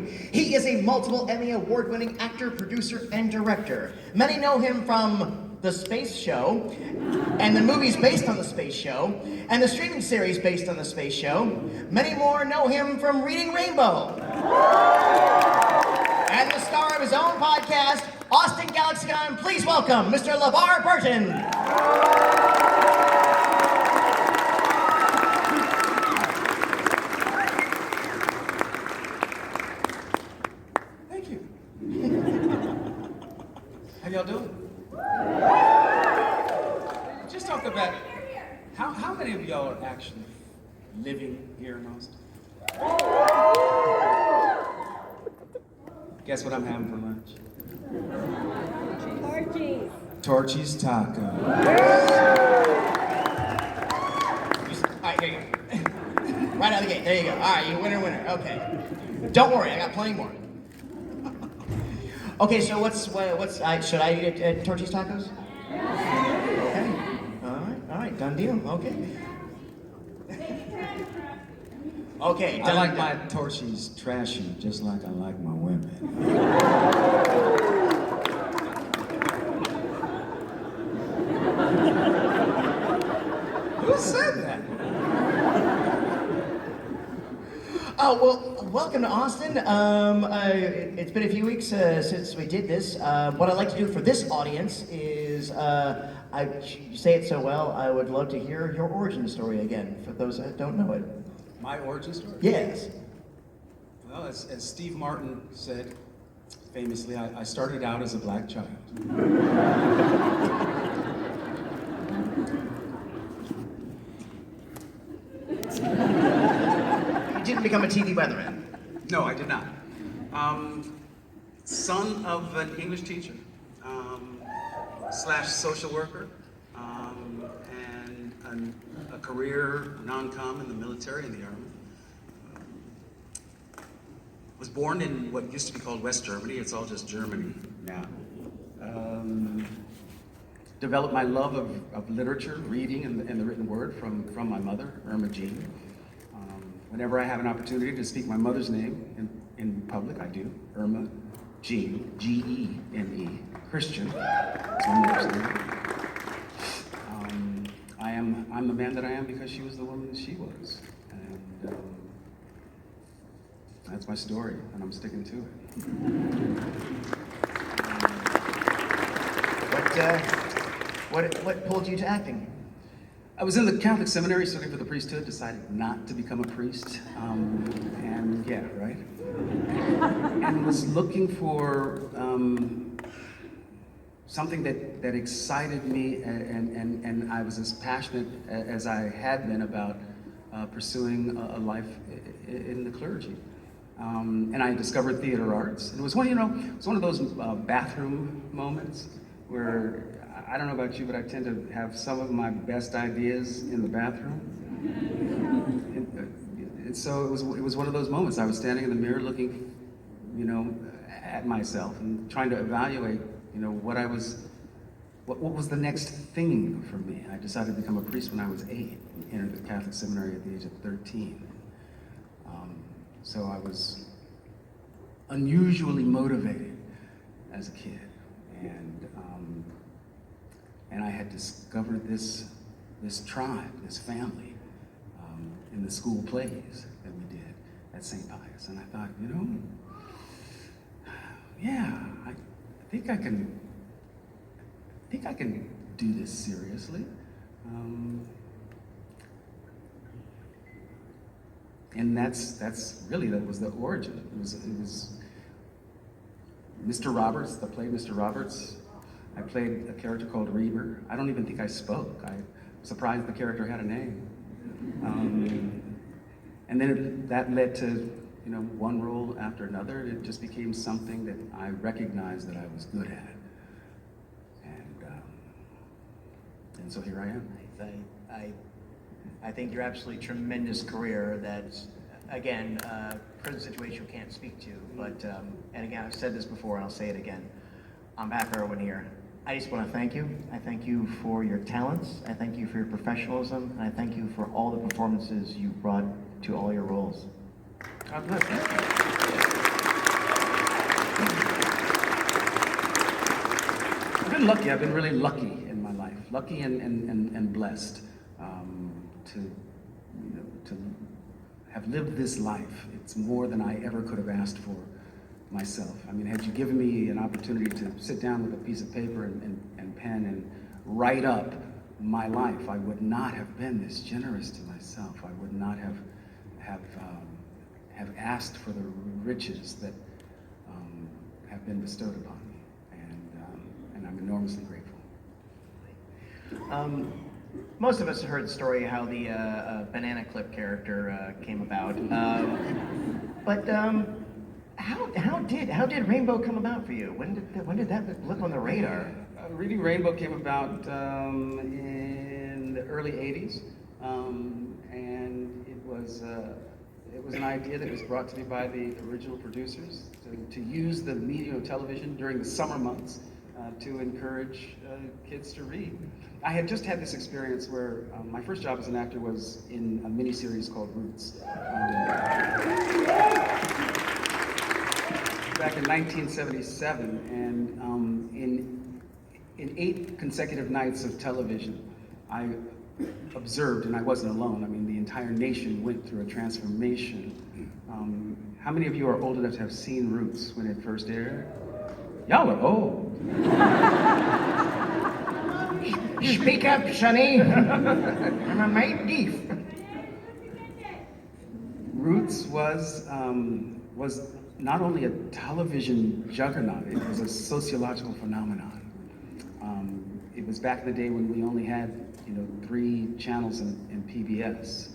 He is a multiple Emmy award-winning actor, producer, and director. Many know him from The Space Show, and the movies based on The Space Show, and the streaming series based on The Space Show. Many more know him from Reading Rainbow. And the star of his own podcast, Austin GALAXYCON, please welcome Mr. Levar Burton. Thank you. How y'all doing? Just talk about how many of y'all are actually living here in Austin? Guess what I'm having for lunch? Torchies. Torchies tacos. All right, here you go. Right out of the gate, there you go. All right, you winner. Okay. Don't worry, I got plenty more. Okay, so should I eat at Torchies Tacos? Okay. All right, done deal. Okay. Okay, I like my Torchies trashy, just like I like my women. Who said that? Oh, well, welcome to Austin. It's been a few weeks since we did this. What I'd like to do for this audience is, you say it so well, I would love to hear your origin story again, for those that don't know it. My origin story? Yes. Well, as Steve Martin said famously, I started out as a black child. You didn't become a TV weatherman. No, I did not. Son of an English teacher, / social worker, and a career non-com in the military, in the army. Was born in what used to be called West Germany. It's all just Germany now. Developed my love of literature, reading, and the written word from my mother, Irma Jean. Whenever I have an opportunity to speak my mother's name in public, I do. Irma Jean, G-E-N-E, Christian. That's my mother's name. I'm the man that I am because she was the woman that she was. And that's my story, and I'm sticking to it. What pulled you to acting? I was in the Catholic seminary studying for the priesthood, decided not to become a priest, and yeah, right? And was looking for something that excited me, and I was as passionate as I had been about pursuing a life in the clergy. And I discovered theater arts. And it was one of those bathroom moments where, I don't know about you, but I tend to have some of my best ideas in the bathroom. And so it was one of those moments. I was standing in the mirror looking, at myself and trying to evaluate, what was the next thing for me. I decided to become a priest when I was 8, and entered the Catholic seminary at the age of 13. So I was unusually motivated as a kid, and I had discovered this tribe, this family, in the school plays that we did at St. Pius, and I thought, yeah, I think I can do this seriously. And that was the origin. It was Mr. Roberts, the play Mr. Roberts. I played a character called Reber. I don't even think I spoke. I'm surprised the character had a name. And then that led to, one role after another. It just became something that I recognized that I was good at. And so here I am. I think you're absolutely tremendous career that, again, prison situation you can't speak to, but, and again, I've said this before and I'll say it again. On behalf of everyone here, I just want to thank you. I thank you for your talents. I thank you for your professionalism. And I thank you for all the performances you brought to all your roles. God bless you. lucky. I've been really lucky in my life. Lucky and blessed to have lived this life. It's more than I ever could have asked for myself. I mean, had you given me an opportunity to sit down with a piece of paper and pen and write up my life, I would not have been this generous to myself. I would not have asked for the riches that have been bestowed upon me, and I'm enormously grateful. Most of us heard the story how the banana clip character came about, but how did Rainbow come about for you? When did that blip on the radar? Reading Rainbow came about in the early '80s, and it was an idea that was brought to me by the original producers to use the medium of television during the summer months to encourage kids to read. I had just had this experience where my first job as an actor was in a miniseries called Roots. Back in 1977, and in 8 consecutive nights of television, I observed, and I wasn't alone, I mean, the entire nation went through a transformation. How many of you are old enough to have seen Roots when it first aired? Y'all are old. Speak up, Sonny. I'm a mate deef. Roots was not only a television juggernaut, it was a sociological phenomenon. It was back in the day when we only had 3 channels in PBS.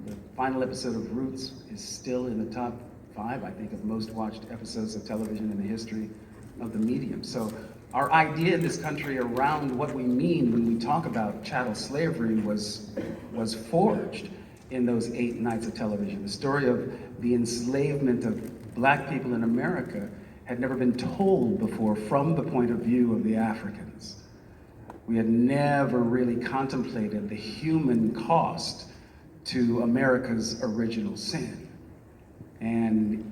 The final episode of Roots is still in the top 5, I think, of most watched episodes of television in the history of the medium. So our idea in this country around what we mean when we talk about chattel slavery was forged in those 8 nights of television. The story of the enslavement of black people in America had never been told before from the point of view of the Africans. We had never really contemplated the human cost to America's original sin. And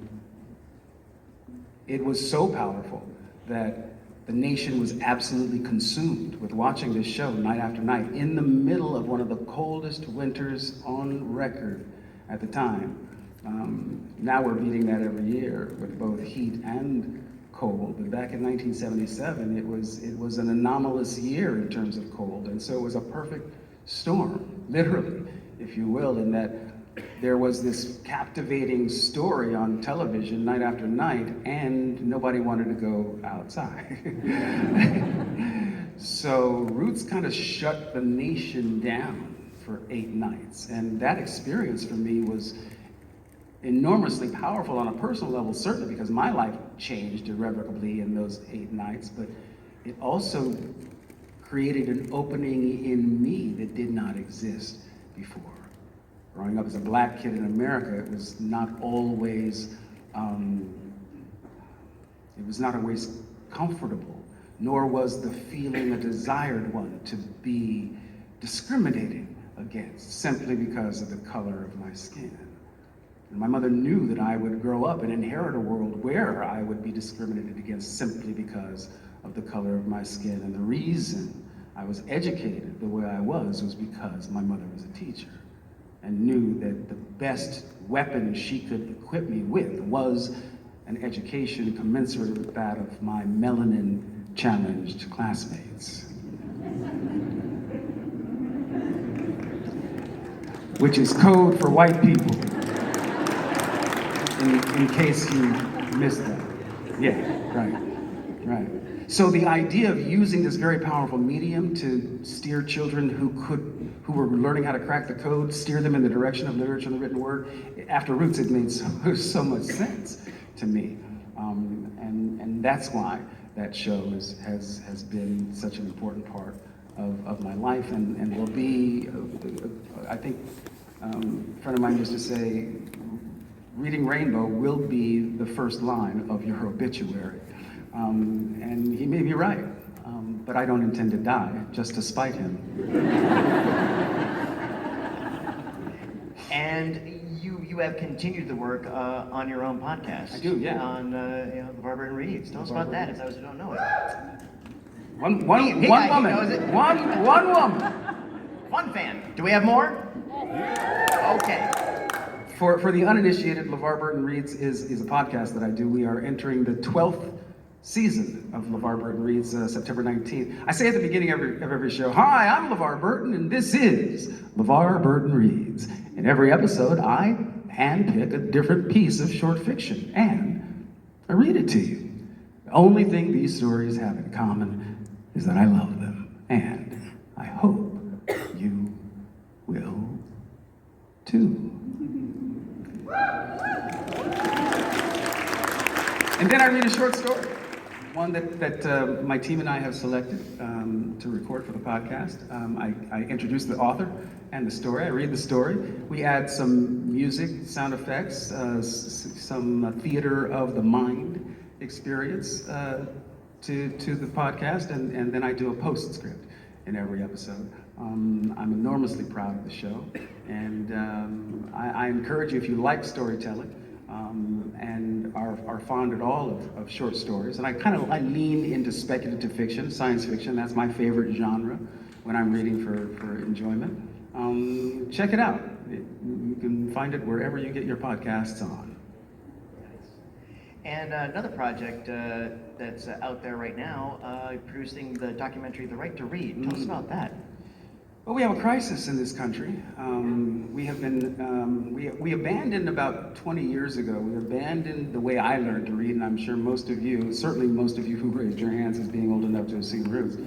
it was so powerful that the nation was absolutely consumed with watching this show night after night in the middle of one of the coldest winters on record at the time. Now we're beating that every year with both heat and cold, but back in 1977, it was an anomalous year in terms of cold, and so it was a perfect storm, literally, if you will, in that there was this captivating story on television night after night, and nobody wanted to go outside. So Roots kind of shut the nation down for 8 nights, and that experience for me was enormously powerful on a personal level, certainly because my life changed irrevocably in those 8 nights, but it also created an opening in me that did not exist before. Growing up as a black kid in America, it was not always comfortable, nor was the feeling a desired one to be discriminated against simply because of the color of my skin. And my mother knew that I would grow up and inherit a world where I would be discriminated against simply because of the color of my skin. And the reason I was educated the way I was because my mother was a teacher and knew that the best weapon she could equip me with was an education commensurate with that of my melanin-challenged classmates. Which is code for white people, in case you missed that. Yeah, right. So the idea of using this very powerful medium to steer children who were learning how to crack the code, steer them in the direction of literature and the written word, after Roots it made so much sense to me. And that's why that show has been such an important part of my life and will be, I think, a friend of mine used to say, reading Rainbow will be the first line of your obituary. And he may be right, but I don't intend to die just to spite him. And you have continued the work on your own podcast. I do, yeah. On Levar Burton Reads. Tell us about that, as those who don't know it. One He knows woman. it. One woman. One fan. Do we have more? Okay. For the uninitiated, LeVar Burton Reads is a podcast that I do. We are entering the 12th season of LeVar Burton Reads, September 19th. I say at the beginning of every show, hi, I'm LeVar Burton, and this is LeVar Burton Reads. In every episode, I handpick a different piece of short fiction, and I read it to you. The only thing these stories have in common is that I love them, and I hope you will too. And then I read a short story, one that my team and I have selected to record for the podcast. I introduce the author and the story. I read the story. We add some music, sound effects, some theater of the mind experience to the podcast, and then I do a postscript in every episode. I'm enormously proud of the show, and I encourage you, if you like storytelling and are fond at all of short stories, and I lean into speculative fiction, science fiction. That's my favorite genre when I'm reading for enjoyment. Check it out. You can find it wherever you get your podcasts on. And another project that's out there right now, producing the documentary The Right to Read. Tell us about that. Well, we have a crisis in this country. We have been, we abandoned about 20 years ago, we abandoned the way I learned to read, and I'm sure most of you, certainly most of you who raised your hands as being old enough to have seen Roots,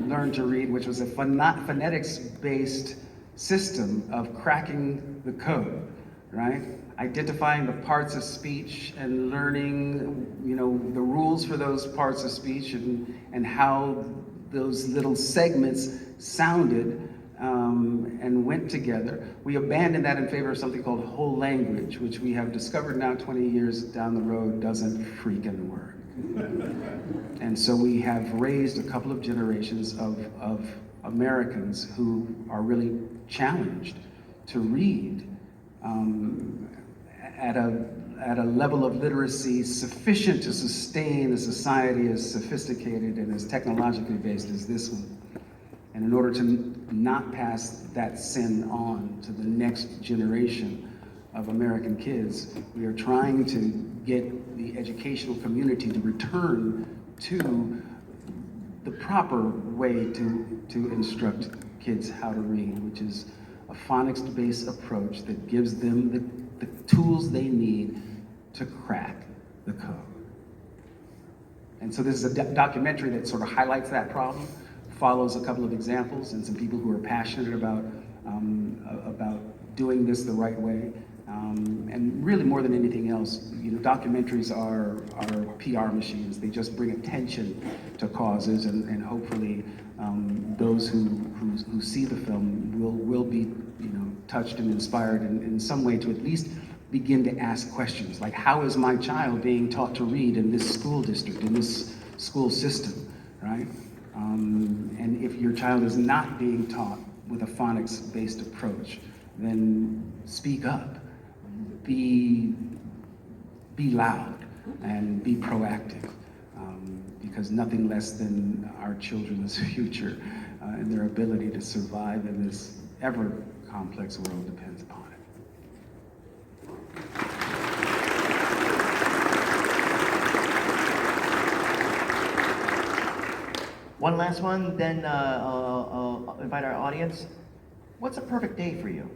learned to read, which was a phonetics-based system of cracking the code, right? Identifying the parts of speech and learning, the rules for those parts of speech and how those little segments sounded and went together. We abandoned that in favor of something called whole language, which we have discovered now 20 years down the road doesn't freaking work. And so we have raised a couple of generations of Americans who are really challenged to read at a level of literacy sufficient to sustain a society as sophisticated and as technologically based as this one. And in order to not pass that sin on to the next generation of American kids, we are trying to get the educational community to return to the proper way to instruct kids how to read, which is a phonics-based approach that gives them the tools they need to crack the code. And so this is a documentary that sort of highlights that problem, follows a couple of examples and some people who are passionate about doing this the right way. And really more than anything else, documentaries are PR machines. They just bring attention to causes, and hopefully those who see the film will be touched and inspired in some way to at least begin to ask questions like, how is my child being taught to read in this school district, in this school system, right? And if your child is not being taught with a phonics-based approach, then speak up, be loud, and be proactive, because nothing less than our children's future and their ability to survive in this ever complex world depends upon it. One last one, then I'll invite our audience. What's a perfect day for you?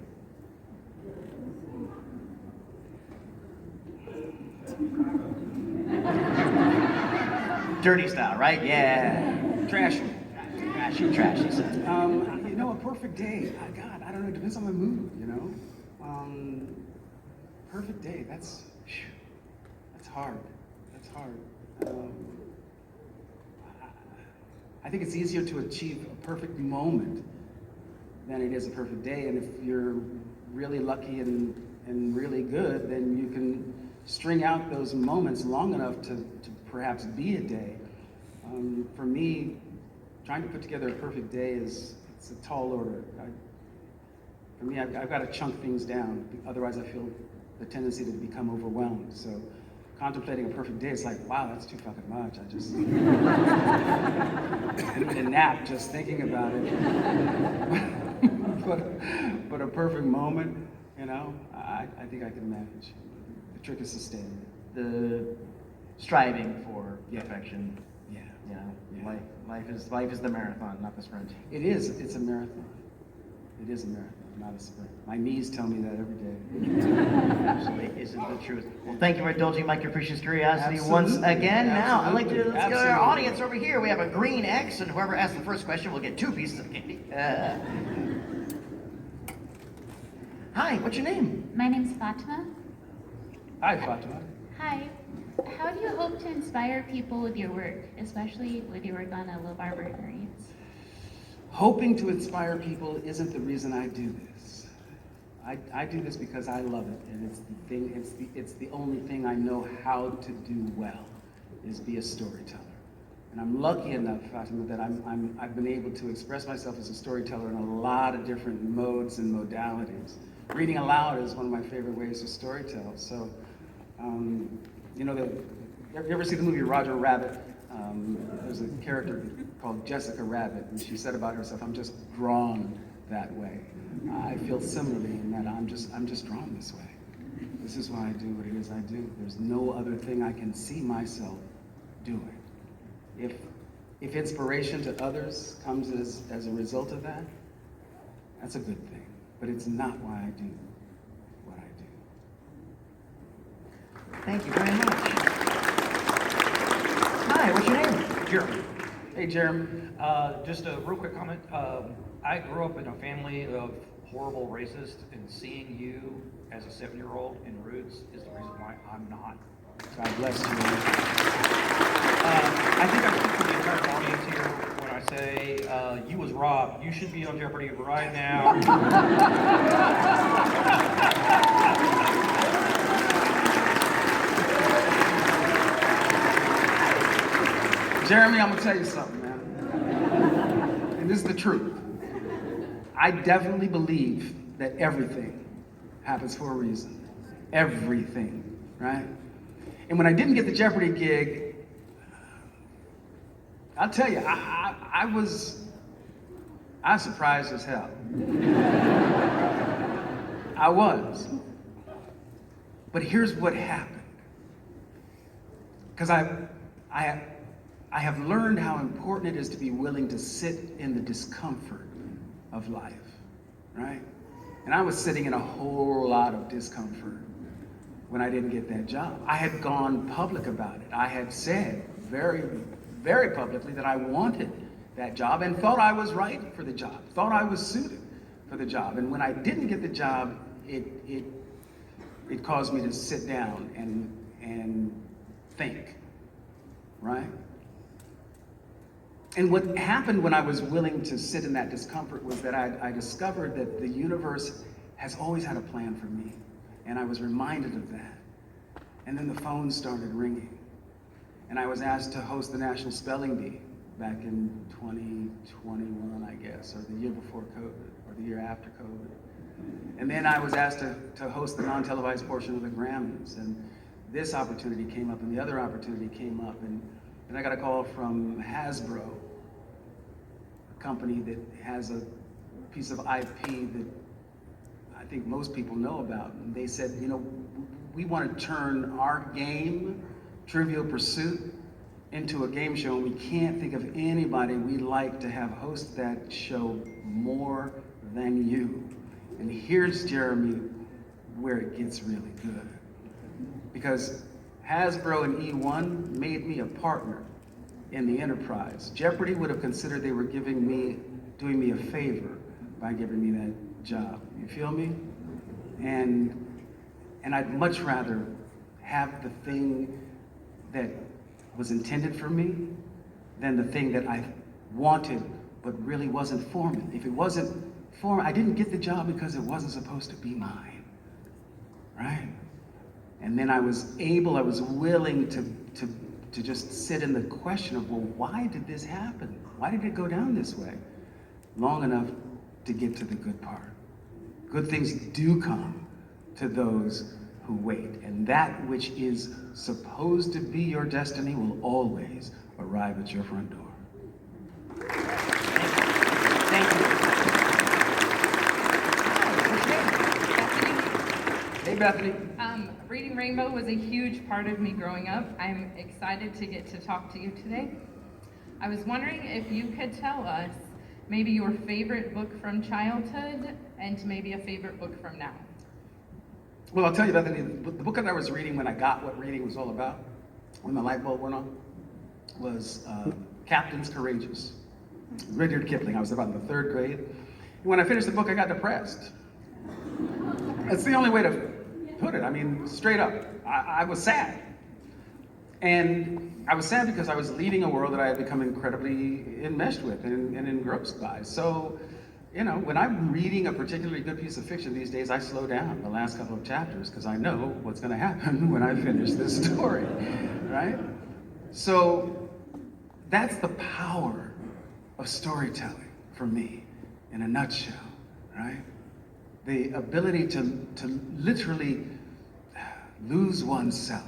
Dirty style, right? Yeah. Trashy. Trashy. A perfect day. God, I don't know. It depends on my mood. Perfect day. That's hard. That's hard. I think it's easier to achieve a perfect moment than it is a perfect day. And if you're really lucky and really good, then you can string out those moments long enough to perhaps be a day. For me, trying to put together a perfect day it's a tall order. For me, I've got to chunk things down. Otherwise, I feel the tendency to become overwhelmed. So contemplating a perfect day, it's like, wow, that's too fucking much. I just I need a nap just thinking about it. but a perfect moment, you know, I think I can manage. The trick is sustaining it. The striving for perfection. Yeah. You know, Yeah. life is the marathon, not the sprint. It is. It's a marathon. It is a marathon, not a sprint. My knees tell me that every day. Absolutely isn't the truth. Well, thank you for indulging my capricious curiosity Absolutely. once again. Now, I'd like to let's go to our Absolutely. audience over here. We have a green X, and whoever asks the first question will get 2 pieces of candy. Hi, what's your name? My name's Fatima. Hi, Fatima. Hi. How do you hope to inspire people with your work, especially with your work on Levar Burton reads? Hoping to inspire people isn't the reason I do this. I do this because I love it, and it's the only thing I know how to do well, is be a storyteller. And I'm lucky enough, Fatima, that I've been able to express myself as a storyteller in a lot of different modes and modalities. Reading aloud is one of my favorite ways to storytell. So, you know, you ever see the movie Roger Rabbit? There's a character called Jessica Rabbit, and she said about herself, "I'm just drawn that way." I feel similarly in that I'm just drawn this way. This is why I do what it is I do. There's no other thing I can see myself doing. If inspiration to others comes as a result of that, that's a good thing. But it's not why I do what I do. Thank you very much. Hi, what's your name? Jeremy. Hey, Jeremy. Just a real quick comment. I grew up in a family of horrible racists, and seeing you as a 7-year-old in Roots is the reason why I'm not. God bless you. I think I speak for the entire audience here when I say you was robbed. You should be on Jeopardy right now. Jeremy, I'm gonna tell you something, man. And this is the truth. I definitely believe that everything happens for a reason. Everything, right? And when I didn't get the Jeopardy gig, I'll tell you, I was surprised as hell. I was. But here's what happened. Because I have learned how important it is to be willing to sit in the discomfort of life, right? And I was sitting in a whole lot of discomfort when I didn't get that job. I had gone public about it. I had said very, very publicly that I wanted that job and thought I was right for the job, thought I was suited for the job. And when I didn't get the job, it caused me to sit down and think, right? And what happened when I was willing to sit in that discomfort was that I discovered that the universe has always had a plan for me. And I was reminded of that. And then the phone started ringing. And I was asked to host the National Spelling Bee back in 2021, I guess, or the year before COVID, or the year after COVID. And then I was asked to host the non-televised portion of the Grammys. And this opportunity came up, and the other opportunity came up. And then I got a call from Hasbro, a company that has a piece of IP that I think most people know about. And they said, you know, we want to turn our game, Trivial Pursuit, into a game show, and we can't think of anybody we'd like to have host that show more than you. And here's, Jeremy, where it gets really good. Because Hasbro and E1 made me a partner in the enterprise. Jeopardy would have considered they were doing me a favor by giving me that job. You feel me? And I'd much rather have the thing that was intended for me than the thing that I wanted but really wasn't for me. If it wasn't for me, I didn't get the job because it wasn't supposed to be mine, right? And then I was willing to just sit in the question of, well, why did this happen? Why did it go down this way? Long enough to get to the good part. Good things do come to those who who wait, and that which is supposed to be your destiny will always arrive at your front door. Thank you. Hey, Bethany. Reading Rainbow was a huge part of me growing up. I'm excited to get to talk to you today. I was wondering if you could tell us maybe your favorite book from childhood and maybe a favorite book from now. Well, I'll tell you, Bethany, the book that I was reading when I got what reading was all about, when my light bulb went on, was Captain's Courageous. Rudyard Kipling. I was about in the 3rd grade. And when I finished the book, I got depressed. That's the only way to put it. I mean, straight up. I was sad. And I was sad because I was leaving a world that I had become incredibly enmeshed with and engrossed by. So, you know, when I'm reading a particularly good piece of fiction these days, I slow down the last couple of chapters because I know what's going to happen when I finish this story, right? So that's the power of storytelling for me in a nutshell, right? The ability to literally lose oneself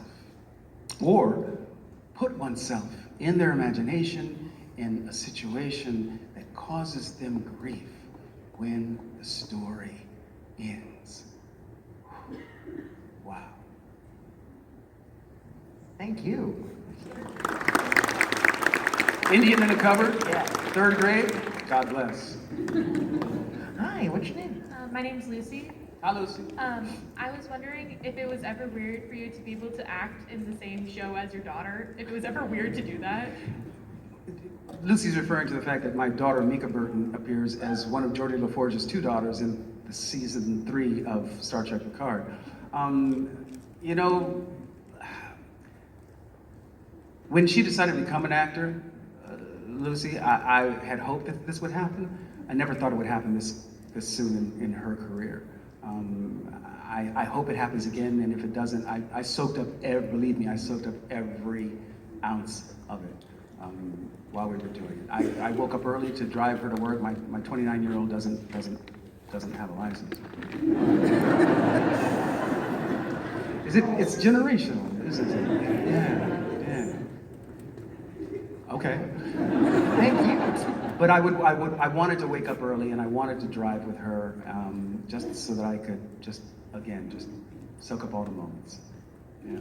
or put oneself in their imagination in a situation that causes them grief when the story ends. Wow. Thank you. Indian in a cupboard, Yeah. 3rd grade, God bless. Hi, what's your name? My name's Lucy. Hi, Lucy. I was wondering if it was ever weird for you to be able to act in the same show as your daughter. If it was ever weird to do that. Lucy's referring to the fact that my daughter, Mika Burton, appears as one of Geordi LaForge's 2 daughters in the season 3 of Star Trek Picard. You know, when she decided to become an actor, Lucy, I had hoped that this would happen. I never thought it would happen this soon in her career. I hope it happens again, and if it doesn't, I soaked up, believe me, I soaked up every ounce of it while we were doing it. I woke up early to drive her to work. My 29-year-old doesn't have a license. It's generational, isn't it? Yeah. Okay. Thank you. But I wanted to wake up early and I wanted to drive with her just so that I could just soak up all the moments. Yeah.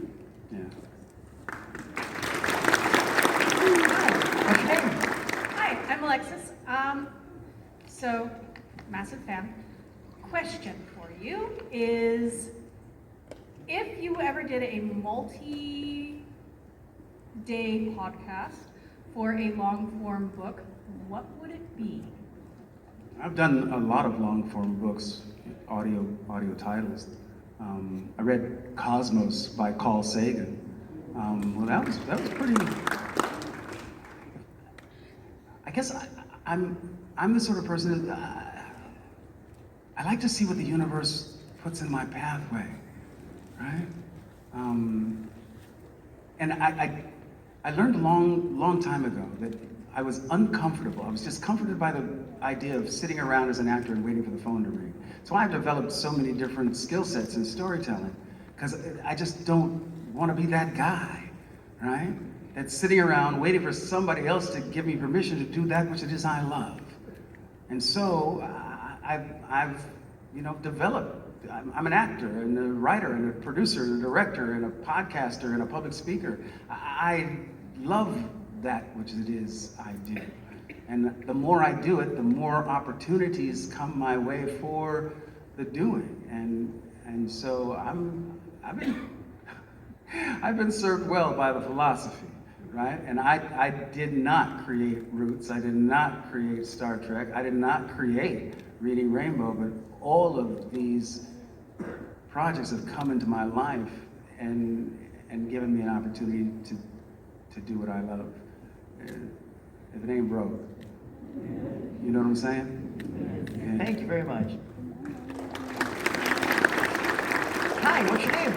What's your name? Hi, I'm Alexis. So, massive fan. Question for you is, if you ever did a multi-day podcast for a long-form book, what would it be? I've done a lot of long-form books, audio titles. I read Cosmos by Carl Sagan. Well, that was pretty. I guess I'm the sort of person that I like to see what the universe puts in my pathway, right? And I learned a long time ago that I was uncomfortable. I was just comforted by the idea of sitting around as an actor and waiting for the phone to ring. So I've developed so many different skill sets in storytelling because I just don't want to be that guy, right? That's sitting around waiting for somebody else to give me permission to do that which it is I love. And so I've developed. I'm an actor and a writer and a producer and a director and a podcaster and a public speaker. I love that which it is I do. And the more I do it, the more opportunities come my way for the doing. And so I've been served well by the philosophy, right? And I did not create Roots. I did not create Star Trek. I did not create Reading Rainbow, but all of these projects have come into my life and given me an opportunity to do what I love. If it ain't broke, you know what I'm saying? Yeah. Thank you very much. Hi, what's your name?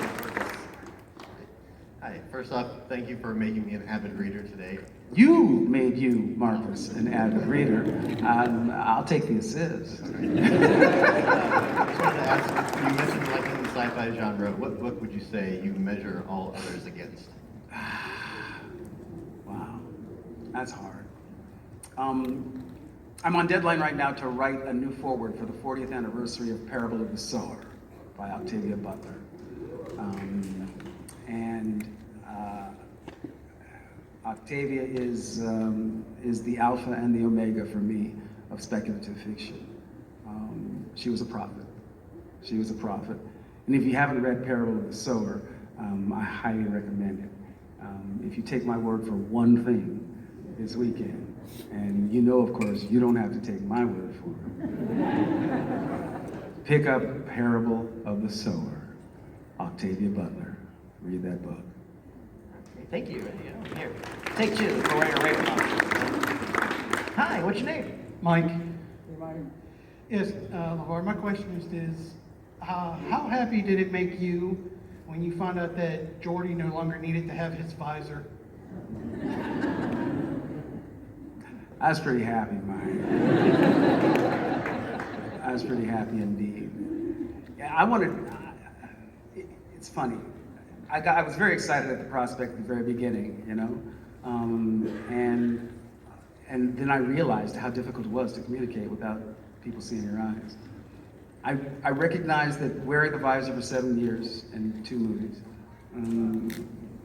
Hi, first off, thank you for making me an avid reader today. You made you, Marcus, an avid reader. I'll take the assist. I just wanted to ask, you mentioned liking the sci-fi genre. What book would you say you measure all others against? Wow, that's hard. I'm on deadline right now to write a new foreword for the 40th anniversary of Parable of the Sower by Octavia Butler. Octavia is the alpha and the omega for me of speculative fiction. She was a prophet. She was a prophet. And if you haven't read Parable of the Sower, I highly recommend it. If you take my word for one thing this weekend, and you know, of course, you don't have to take my word for it. Pick up Parable of the Sower, Octavia Butler. Read that book. Thank you. Here, take two. Go right away from us. Hi, what's your name? Mike. Yes, Levar, my question is how happy did it make you when you found out that Geordi no longer needed to have his visor? I was pretty happy, Mike. I was pretty happy indeed. Yeah, it's funny. I was very excited at the prospect at the very beginning, you know? And then I realized how difficult it was to communicate without people seeing your eyes. I recognized that wearing the visor for 7 years and 2 movies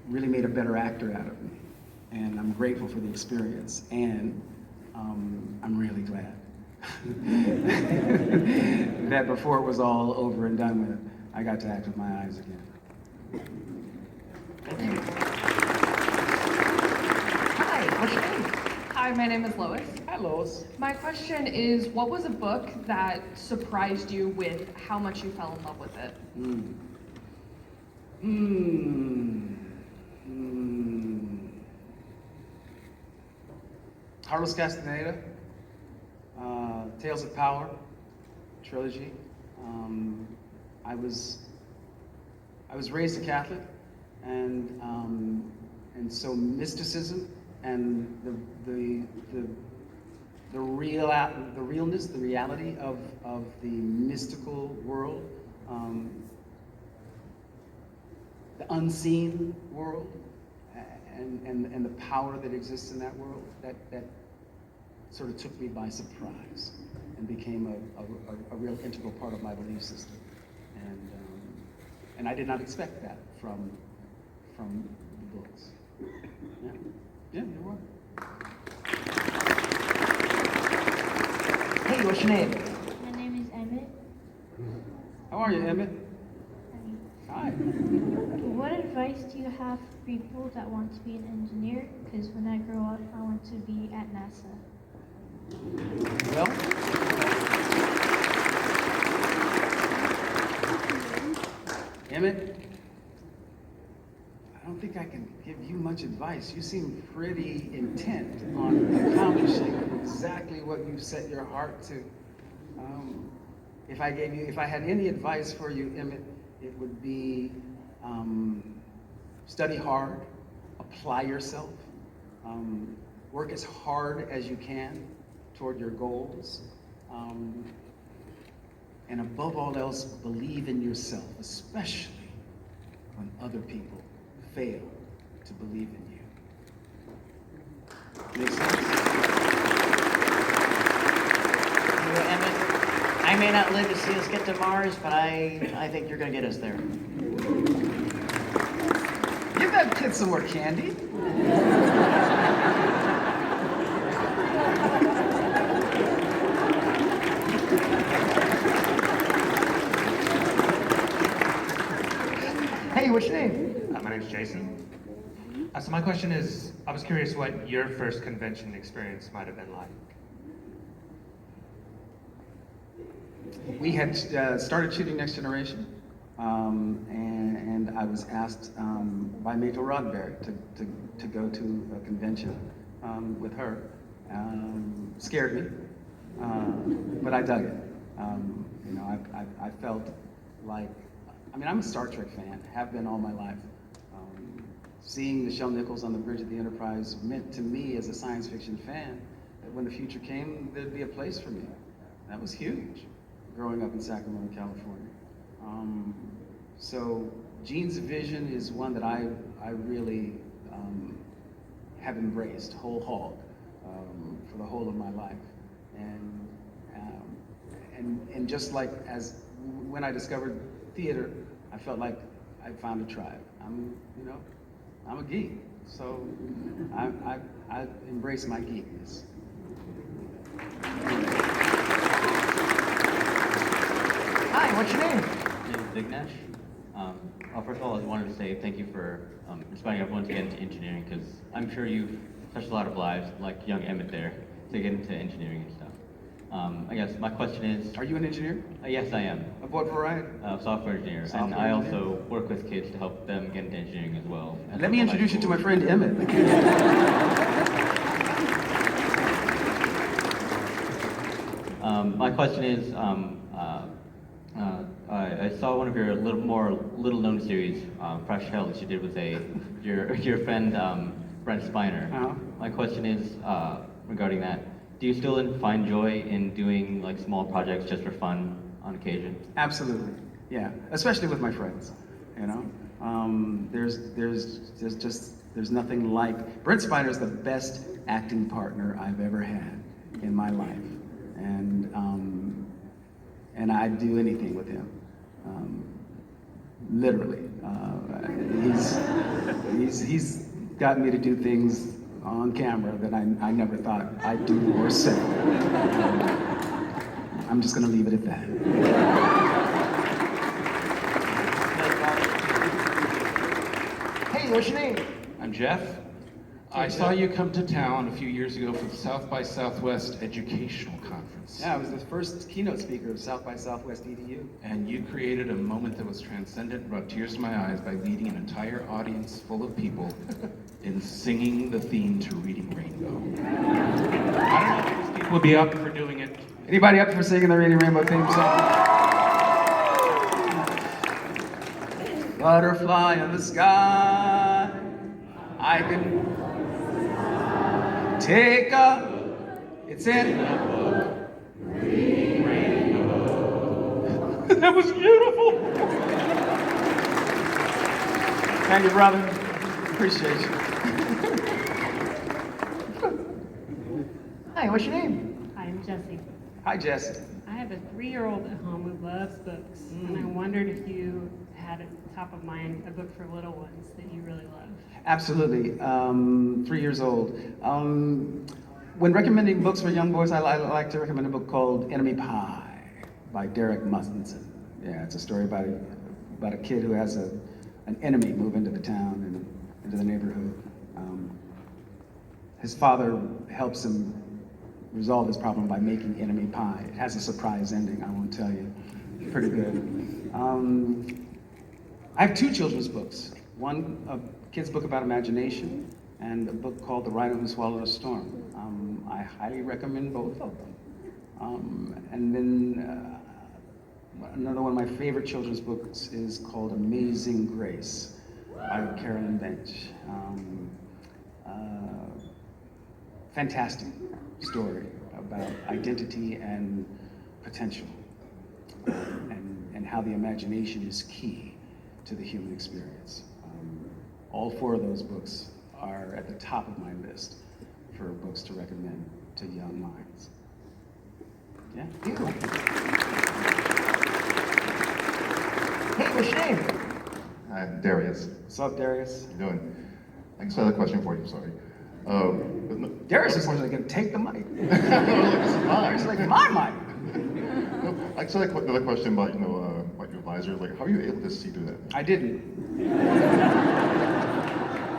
really made a better actor out of me. And I'm grateful for the experience. And I'm really glad that before it was all over and done with, I got to act with my eyes again. Thank you. Hi, what's your name? Hi, my name is Lois. Hi, Lois. My question is, what was a book that surprised you with how much you fell in love with it? Carlos Castaneda, Tales of Power trilogy. I was raised a Catholic, and so mysticism and the realness, the reality of the mystical world, the unseen world, and the power that exists in that world, that sort of took me by surprise and became a real integral part of my belief system. And I did not expect that from the books. Yeah, you're welcome. Hey, what's your name? My name is Emmett. How are you, Emmett? Hi. What advice do you have for people that want to be an engineer? Because when I grow up, I want to be at NASA. Well, Emmett, I don't think I can give you much advice. You seem pretty intent on accomplishing exactly what you've set your heart to. If I had any advice for you, Emmett, it would be study hard, apply yourself, work as hard as you can toward your goals, and above all else, believe in yourself, especially when other people fail to believe in you. Make sense? You know, Emmett, I may not live to see us get to Mars, but I think you're going to get us there. Give that kid some more candy. Hey, what's your name? My name's Jason. So my question is, I was curious what your first convention experience might have been like. We had started shooting Next Generation, and I was asked by Myrtle Roddenberry to go to a convention with her. Scared me, but I dug it. You know, I felt like, I mean, I'm a Star Trek fan, have been all my life. seeing Nichelle Nichols on the bridge of the Enterprise meant to me as a science fiction fan that when the future came, there'd be a place for me. That was huge, growing up in Sacramento, California. So Gene's vision is one that I really have embraced whole hog for the whole of my life. And just like as when I discovered theater, I felt like I found a tribe. I'm a geek, so I embrace my geekness. Hi, what's your name? My name is Vignesh. Well, first of all, I wanted to say thank you for inspiring everyone to get into engineering, because I'm sure you've touched a lot of lives, like young Emmett there, to get into engineering and stuff. I guess my question is... Are you an engineer? Yes, I am. Of what variety? Software engineer. And I also work with kids to help them get into engineering as well. Let me introduce you to my friend Emmett. My question is, I saw one of your little-known series, Fresh Hell, that you did with your friend Brent Spiner. Uh-huh. My question is regarding that. Do you still find joy in doing like small projects just for fun on occasion? Absolutely, yeah. Especially with my friends, you know. There's nothing like Brent Spiner is the best acting partner I've ever had in my life, and I'd do anything with him. Literally, he's got me to do things on camera that I never thought I'd do or say. I'm just gonna leave it at that. Hey, what's your name? I'm Jeff. I saw you come to town a few years ago for the South by Southwest Educational Conference. Yeah, I was the first keynote speaker of South by Southwest EDU. And you created a moment that was transcendent, brought tears to my eyes by leading an entire audience full of people in singing the theme to Reading Rainbow. I don't know if these people would be up for doing it. Anybody up for singing the Reading Rainbow theme song? Butterfly in the sky, I can take a, it's in. That was beautiful. Thank you, brother. Appreciate you. Hi, what's your name? Hi, I'm Jessie. Hi, Jesse. I have a 3-year-old at home who loves books, and I wondered if you had at top of mind a book for little ones that you really love. Absolutely. 3 years old. When recommending books for young boys, I like to recommend a book called Enemy Pie by Derek Mustinson. Yeah, it's a story about a kid who has an enemy move into the town and into the neighborhood. His father helps him resolve his problem by making enemy pie. It has a surprise ending, I won't tell you. Pretty good. I have 2 children's books. One, a kid's book about imagination, and a book called The Rhino Who Swallowed a Storm. I highly recommend both of them. And then another one of my favorite children's books is called Amazing Grace by Carolyn Bench. Fantastic story about identity and potential, and how the imagination is key to the human experience. All 4 of those books are at the top of my list for books to recommend to young minds. Yeah. Hey, what's your name? Hi, Darius. What's up, Darius? How you doing? I just had a question for you, sorry. Darius is going to take the mic. It's like my mic. No, I just had another question about, about your visor. Like, how are you able to see through that? I didn't.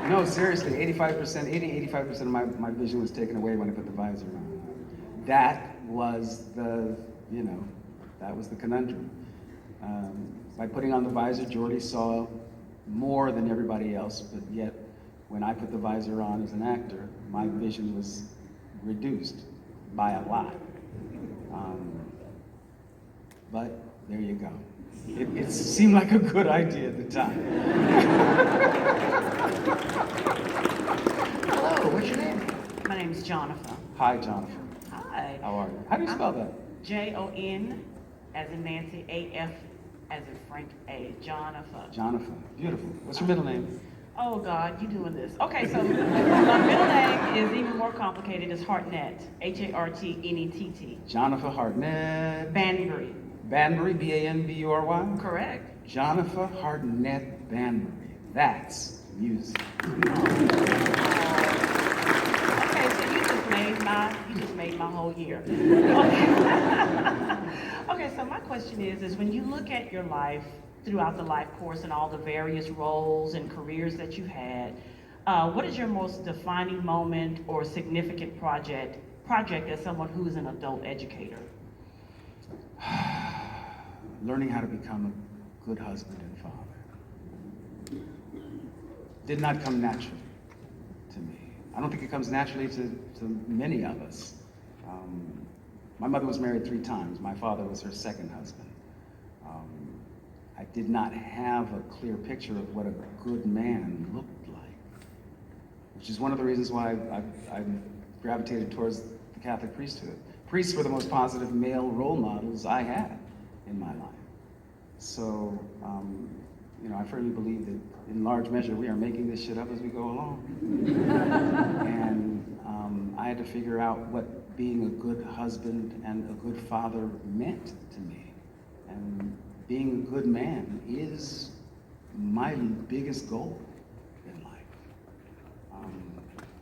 No, seriously, 85% of my vision was taken away when I put the visor on. That was the conundrum. By putting on the visor, Geordi saw more than everybody else, but yet when I put the visor on as an actor, my vision was reduced by a lot. But there you go. It seemed like a good idea at the time. Jonathan. Hi, Jonathan. Hi. How are you? How do you spell that? Jon as in Nancy, AF as in Frank A. Jonathan. Jonathan. Beautiful. What's your middle name? Oh God, you doing this. Okay, so my middle name is even more complicated. It's Hartnett. Hartnett. Jonathan Hartnett. Banbury. Banbury, Banbury? Correct. Jonathan Hartnett Banbury. That's music. Okay, so you just made my whole year. Okay. Okay, so my question is when you look at your life throughout the life course and all the various roles and careers that you've had, what is your most defining moment or significant project as someone who is an adult educator? Learning how to become a good husband and father did not come naturally to me. I don't think it comes naturally to many of us. My mother was married 3 times. My father was her second husband. I did not have a clear picture of what a good man looked like, which is one of the reasons why I gravitated towards the Catholic priesthood. Priests were the most positive male role models I had in my life. So, you know, I firmly believe that in large measure we are making this shit up as we go along. And I had to figure out what being a good husband and a good father meant to me. And being a good man is my biggest goal in life.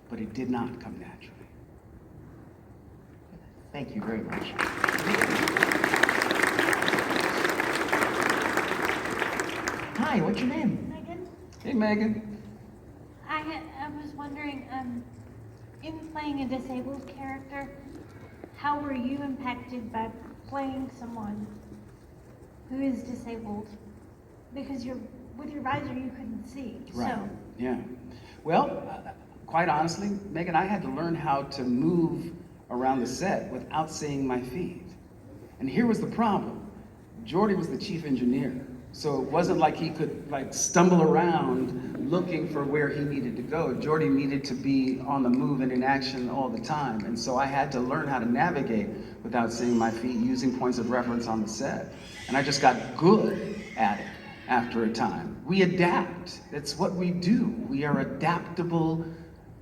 But it did not come naturally. Thank you very much. Hi, what's your name? Megan, Hey, Megan. I was wondering, in playing a disabled character, how were you impacted by playing someone who is disabled? Because with your visor you couldn't see. Right. So Yeah. Well, quite honestly, Megan, I had to learn how to move around the set without seeing my feet. And here was the problem. Geordi was the chief engineer. So it wasn't like he could stumble around looking for where he needed to go. Geordi needed to be on the move and in action all the time. And so I had to learn how to navigate without seeing my feet, using points of reference on the set. And I just got good at it after a time. We adapt. That's what we do. We are adaptable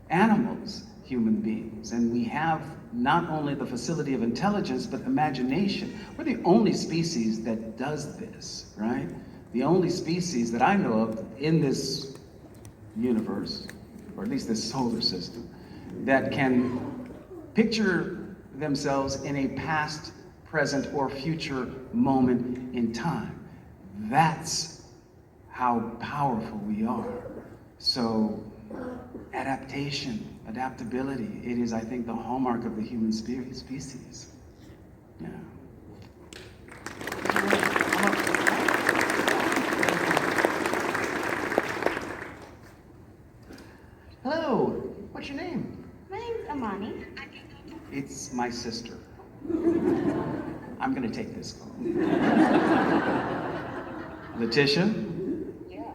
animals, human beings. And we have not only the facility of intelligence, but imagination. We're the only species that does this, right? The only species that I know of in this universe, or at least this solar system, that can picture themselves in a past, present, or future moment in time. That's how powerful we are. So, adaptation, adaptability, it is, I think, the hallmark of the human species. Yeah. Hello, what's your name? My name's Amani. It's my sister. I'm gonna take this call. Letitia? Yeah.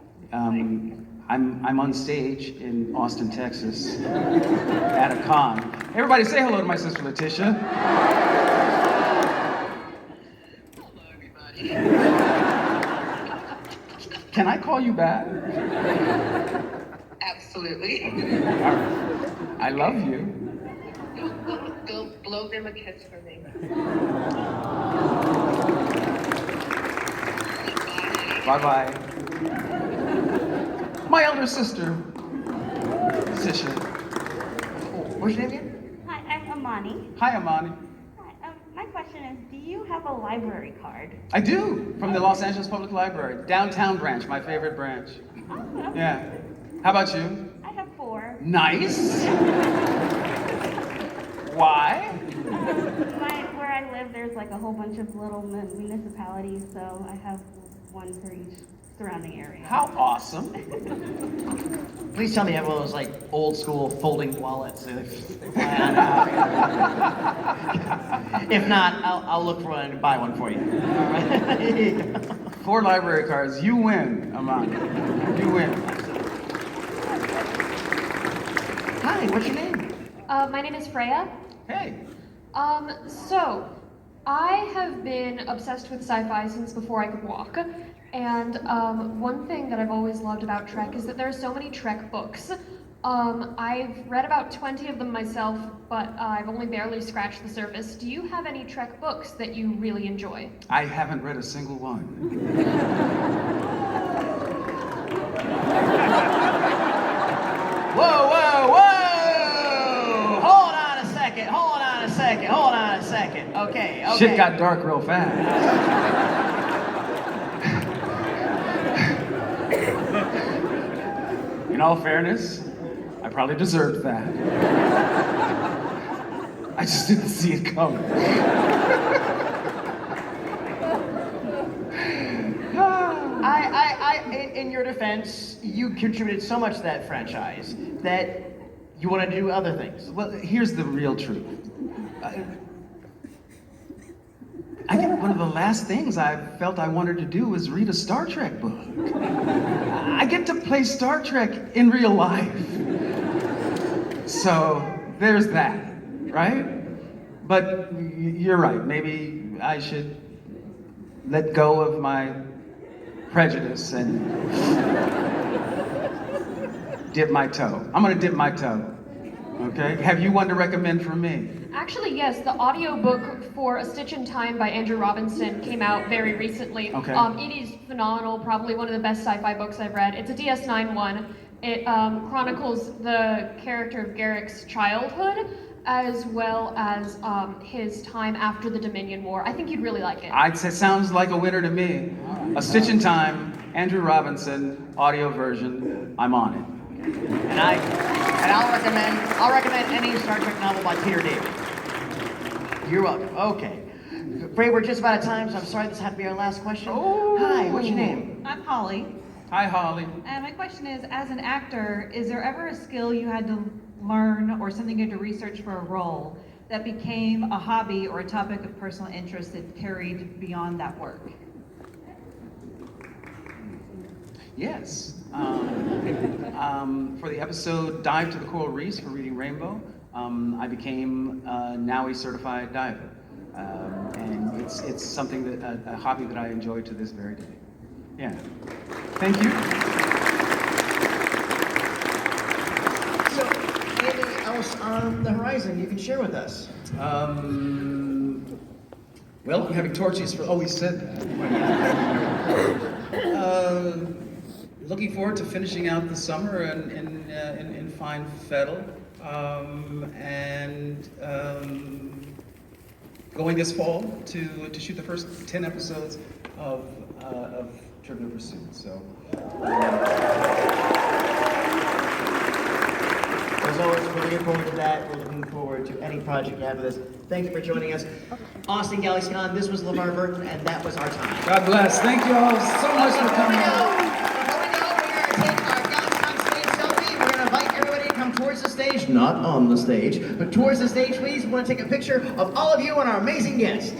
I'm on stage in Austin, Texas, at a con. Everybody say hello to my sister Letitia. Hello, everybody. Can I call you back? Absolutely. I love you. Go blow them a kiss for me. Bye-bye. My elder sister, Letitia. What's your name again? Hi, I'm Amani. Hi, Amani. Hi, my question is, do you have a library card? I do, from the Los Angeles Public Library, downtown branch, my favorite branch. Oh, Yeah. How about you? I have 4. Nice. Why? Where I live, there's like a whole bunch of little municipalities, so I have one for each surrounding area. How awesome. Please tell me you have one of those old school folding wallets. If not, I'll look for one and buy one for you. 4 library cards. You win, Amani. You win. Hi, what's your name? My name is Freya. Hey. So, I have been obsessed with sci-fi since before I could walk. And one thing that I've always loved about Trek is that there are so many Trek books. I've read about 20 of them myself, but I've only barely scratched the surface. Do you have any Trek books that you really enjoy? I haven't read a single one. Whoa, whoa, whoa! Hold on a second, hold on a second, hold on a second. Okay, okay. Shit got dark real fast. In all fairness, I probably deserved that. I just didn't see it coming. In your defense, you contributed so much to that franchise that you want to do other things. Well, here's the real truth. I think one of the last things I felt I wanted to do was read a Star Trek book. I get to play Star Trek in real life. So there's that, right? But you're right, maybe I should let go of my prejudice and dip my toe. I'm gonna dip my toe, okay? Have you one to recommend for me? Actually, yes, the audiobook for A Stitch in Time by Andrew Robinson came out very recently. Okay. It is phenomenal, probably one of the best sci-fi books I've read. It's a DS9 one. It chronicles the character of Garrick's childhood, as well as his time after the Dominion War. I think you'd really like it. I'd say sounds like a winner to me. A Stitch in Time, Andrew Robinson, audio version. I'm on it. And I'll recommend any Star Trek novel by Peter David. You're welcome. Okay. Ray, we're just about out of time, so I'm sorry this had to be our last question. Oh. Hi, what's your name? I'm Holly. Hi, Holly. And my question is, as an actor, is there ever a skill you had to learn or something you had to research for a role that became a hobby or a topic of personal interest that carried beyond that work? Yes. For the episode Dive to the Coral Reefs for Reading Rainbow, I became a NAUI certified diver. And it's something that, a hobby that I enjoy to this very day. Yeah. Thank you. So, anything else on the horizon you can share with us? Well, I'm having torches for, oh, we said that. Looking forward to finishing out the summer in fine fettle, and going this fall to shoot the first 10 episodes of Trivial Pursuit. So. As always, we're looking forward to that. We're looking forward to any project you have with us. Thank you for joining us. Austin GALAXYCON, this was Levar Burton, and that was our time. God bless. Thank you all so much for coming out. We're going to invite everybody to come towards the stage, not on the stage, but towards the stage, please. We want to take a picture of all of you and our amazing guest.